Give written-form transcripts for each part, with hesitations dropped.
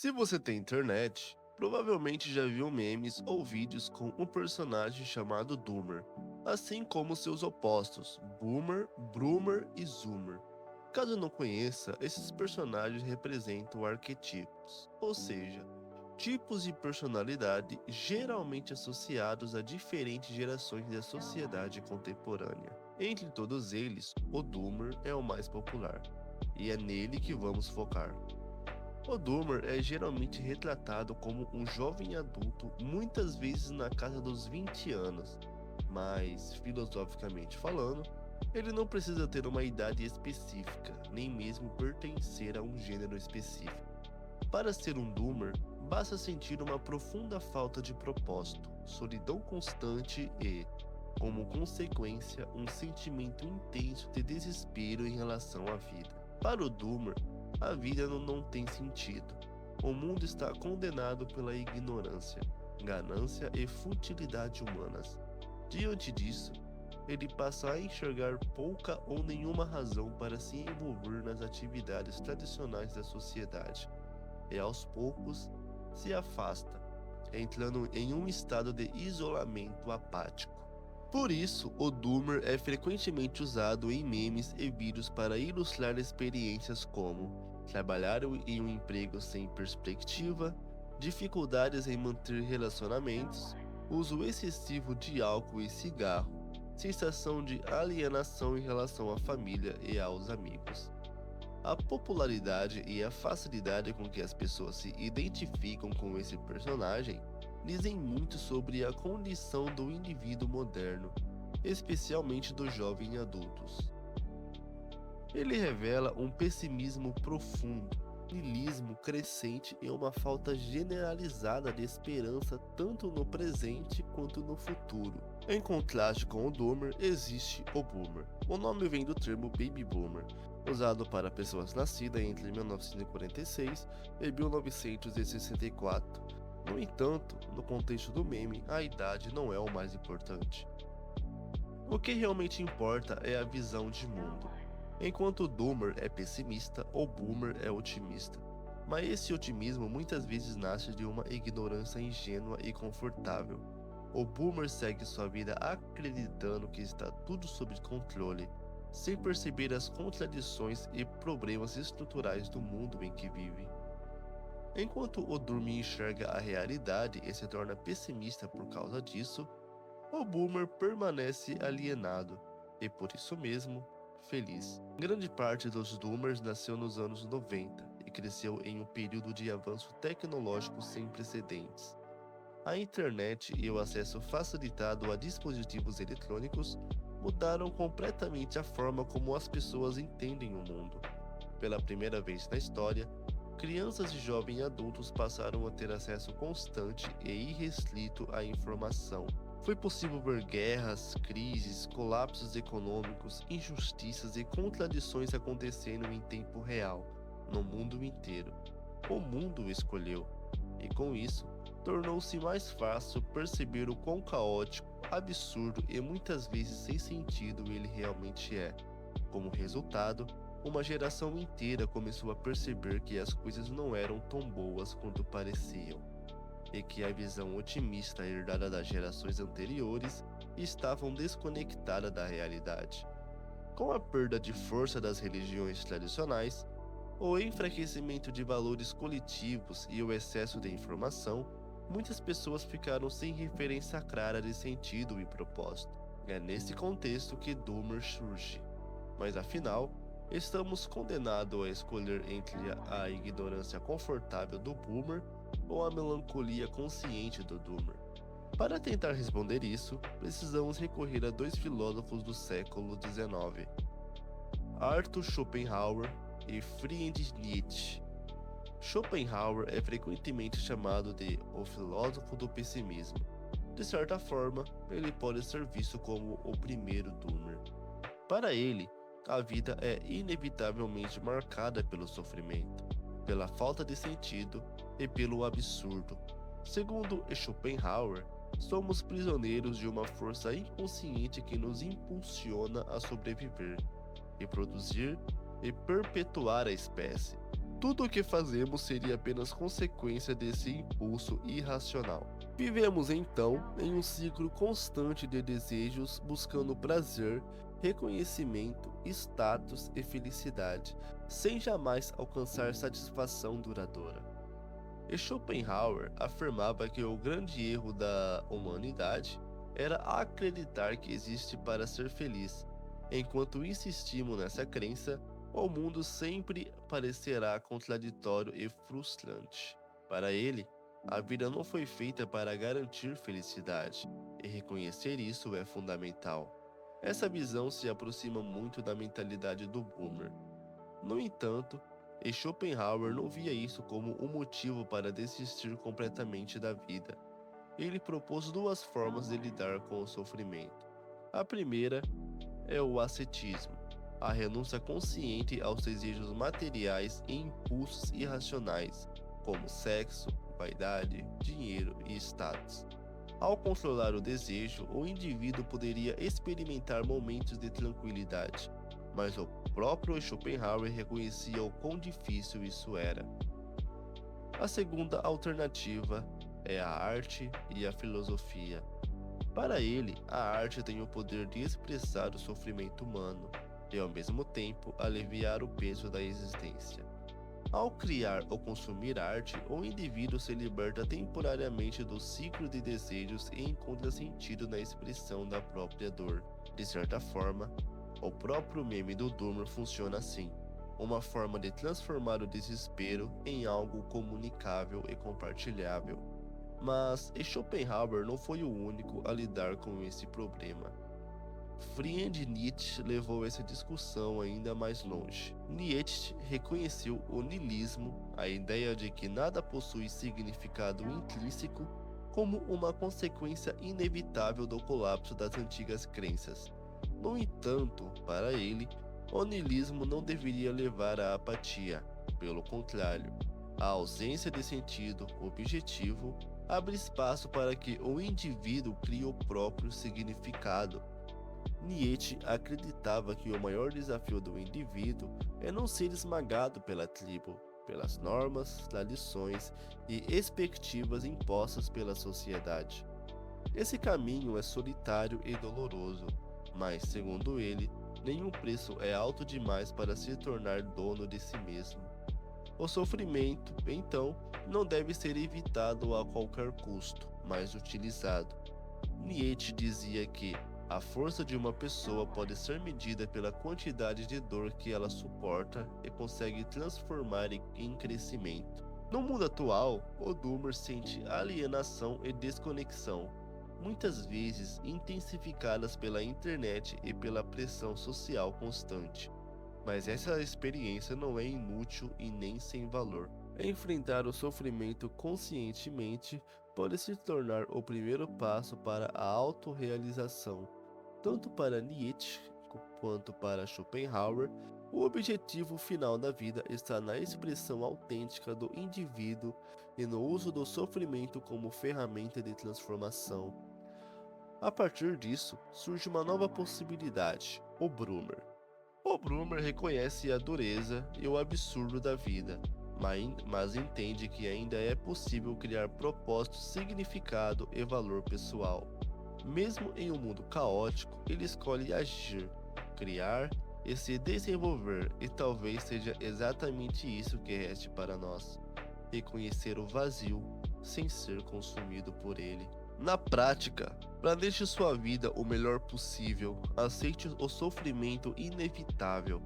Se você tem internet, provavelmente já viu memes ou vídeos com um personagem chamado Doomer, assim como seus opostos, Boomer, Broomer e Zoomer. Caso não conheça, esses personagens representam arquetipos, ou seja, tipos de personalidade geralmente associados a diferentes gerações da sociedade contemporânea. Entre todos eles, o Doomer é o mais popular, e é nele que vamos focar. O Doomer é geralmente retratado como um jovem adulto, muitas vezes na casa dos 20 anos, mas, filosoficamente falando, ele não precisa ter uma idade específica, nem mesmo pertencer a um gênero específico. Para ser um Doomer, basta sentir uma profunda falta de propósito, solidão constante e, como consequência, um sentimento intenso de desespero em relação à vida. Para o Doomer, a vida não tem sentido. O mundo está condenado pela ignorância, ganância e futilidade humanas. Diante disso, ele passa a enxergar pouca ou nenhuma razão para se envolver nas atividades tradicionais da sociedade, e aos poucos se afasta, entrando em um estado de isolamento apático. Por isso, o Doomer é frequentemente usado em memes e vídeos para ilustrar experiências como trabalhar em um emprego sem perspectiva, dificuldades em manter relacionamentos, uso excessivo de álcool e cigarro, sensação de alienação em relação à família e aos amigos. A popularidade e a facilidade com que as pessoas se identificam com esse personagem dizem muito sobre a condição do indivíduo moderno, especialmente dos jovens adultos. Ele revela um pessimismo profundo, niilismo crescente e uma falta generalizada de esperança tanto no presente quanto no futuro. Em contraste com o Doomer, existe o Boomer. O nome vem do termo Baby Boomer, usado para pessoas nascidas entre 1946 e 1964. No entanto, no contexto do meme, a idade não é o mais importante. O que realmente importa é a visão de mundo. Enquanto o Doomer é pessimista, o Boomer é otimista. Mas esse otimismo muitas vezes nasce de uma ignorância ingênua e confortável. O Boomer segue sua vida acreditando que está tudo sob controle, sem perceber as contradições e problemas estruturais do mundo em que vive. Enquanto o Doomer enxerga a realidade e se torna pessimista por causa disso, o Boomer permanece alienado e, por isso mesmo, feliz. Grande parte dos Doomers nasceu nos anos 90 e cresceu em um período de avanço tecnológico sem precedentes. A internet e o acesso facilitado a dispositivos eletrônicos mudaram completamente a forma como as pessoas entendem o mundo. Pela primeira vez na história, crianças e jovens adultos passaram a ter acesso constante e irrestrito à informação. Foi possível ver guerras, crises, colapsos econômicos, injustiças e contradições acontecendo em tempo real, no mundo inteiro. O mundo o escolheu, e com isso, tornou-se mais fácil perceber o quão caótico, absurdo e muitas vezes sem sentido ele realmente é. Como resultado, uma geração inteira começou a perceber que as coisas não eram tão boas quanto pareciam, e que a visão otimista herdada das gerações anteriores estavam desconectada da realidade. Com a perda de força das religiões tradicionais, o enfraquecimento de valores coletivos e o excesso de informação, muitas pessoas ficaram sem referência clara de sentido e propósito. É nesse contexto que Doomer surge. Mas afinal, estamos condenados a escolher entre a ignorância confortável do Boomer ou a melancolia consciente do Doomer? Para tentar responder isso, precisamos recorrer a dois filósofos do século XIX, Arthur Schopenhauer e Friedrich Nietzsche. Schopenhauer é frequentemente chamado de o filósofo do pessimismo. De certa forma, ele pode ser visto como o primeiro Doomer. Para ele, a vida é inevitavelmente marcada pelo sofrimento, pela falta de sentido e pelo absurdo. Segundo Schopenhauer, somos prisioneiros de uma força inconsciente que nos impulsiona a sobreviver, reproduzir e perpetuar a espécie. Tudo o que fazemos seria apenas consequência desse impulso irracional. Vivemos então em um ciclo constante de desejos buscando prazer, reconhecimento, status e felicidade, sem jamais alcançar satisfação duradoura. E Schopenhauer afirmava que o grande erro da humanidade era acreditar que existe para ser feliz. Enquanto insistimos nessa crença, o mundo sempre parecerá contraditório e frustrante. Para ele, a vida não foi feita para garantir felicidade, e reconhecer isso é fundamental. Essa visão se aproxima muito da mentalidade do Boomer. No entanto, Schopenhauer não via isso como um motivo para desistir completamente da vida. Ele propôs duas formas de lidar com o sofrimento. A primeira é o ascetismo, a renúncia consciente aos desejos materiais e impulsos irracionais, como sexo, vaidade, dinheiro e status. Ao controlar o desejo, o indivíduo poderia experimentar momentos de tranquilidade, mas o próprio Schopenhauer reconhecia o quão difícil isso era. A segunda alternativa é a arte e a filosofia. Para ele, a arte tem o poder de expressar o sofrimento humano e, ao mesmo tempo, aliviar o peso da existência. Ao criar ou consumir arte, o indivíduo se liberta temporariamente do ciclo de desejos e encontra sentido na expressão da própria dor. De certa forma, o próprio meme do Doomer funciona assim, uma forma de transformar o desespero em algo comunicável e compartilhável. Mas Schopenhauer não foi o único a lidar com esse problema. Friedrich Nietzsche levou essa discussão ainda mais longe. Nietzsche reconheceu o niilismo, a ideia de que nada possui significado intrínseco, como uma consequência inevitável do colapso das antigas crenças. No entanto, para ele, o niilismo não deveria levar à apatia. Pelo contrário, a ausência de sentido objetivo abre espaço para que o indivíduo crie o próprio significado. Nietzsche acreditava que o maior desafio do indivíduo é não ser esmagado pela tribo, pelas normas, tradições e expectativas impostas pela sociedade. Esse caminho é solitário e doloroso, mas, segundo ele, nenhum preço é alto demais para se tornar dono de si mesmo. O sofrimento, então, não deve ser evitado a qualquer custo, mas utilizado. Nietzsche dizia que a força de uma pessoa pode ser medida pela quantidade de dor que ela suporta e consegue transformar em crescimento. No mundo atual, o Doomer sente alienação e desconexão, muitas vezes intensificadas pela internet e pela pressão social constante. Mas essa experiência não é inútil e nem sem valor. Enfrentar o sofrimento conscientemente pode se tornar o primeiro passo para a autorrealização. Tanto para Nietzsche quanto para Schopenhauer, o objetivo final da vida está na expressão autêntica do indivíduo e no uso do sofrimento como ferramenta de transformação. A partir disso, surge uma nova possibilidade, o Boomer. O Boomer reconhece a dureza e o absurdo da vida, mas entende que ainda é possível criar propósito, significado e valor pessoal. Mesmo em um mundo caótico, ele escolhe agir, criar e se desenvolver, e talvez seja exatamente isso que reste para nós: reconhecer o vazio sem ser consumido por ele. Na prática, planeje sua vida o melhor possível, aceite o sofrimento inevitável,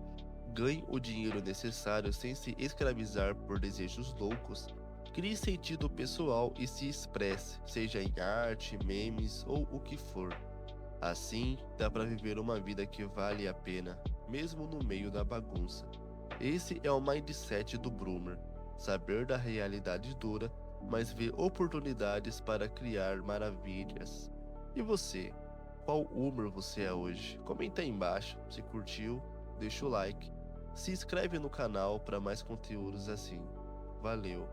ganhe o dinheiro necessário sem se escravizar por desejos loucos, crie sentido pessoal e se expresse, seja em arte, memes ou o que for. Assim, dá para viver uma vida que vale a pena, mesmo no meio da bagunça. Esse é o mindset do Boomer: saber da realidade dura, mas ver oportunidades para criar maravilhas. E você? Qual Boomer você é hoje? Comenta aí embaixo. Se curtiu, deixa o like. Se inscreve no canal para mais conteúdos assim. Valeu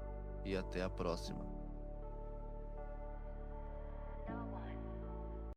e até a próxima.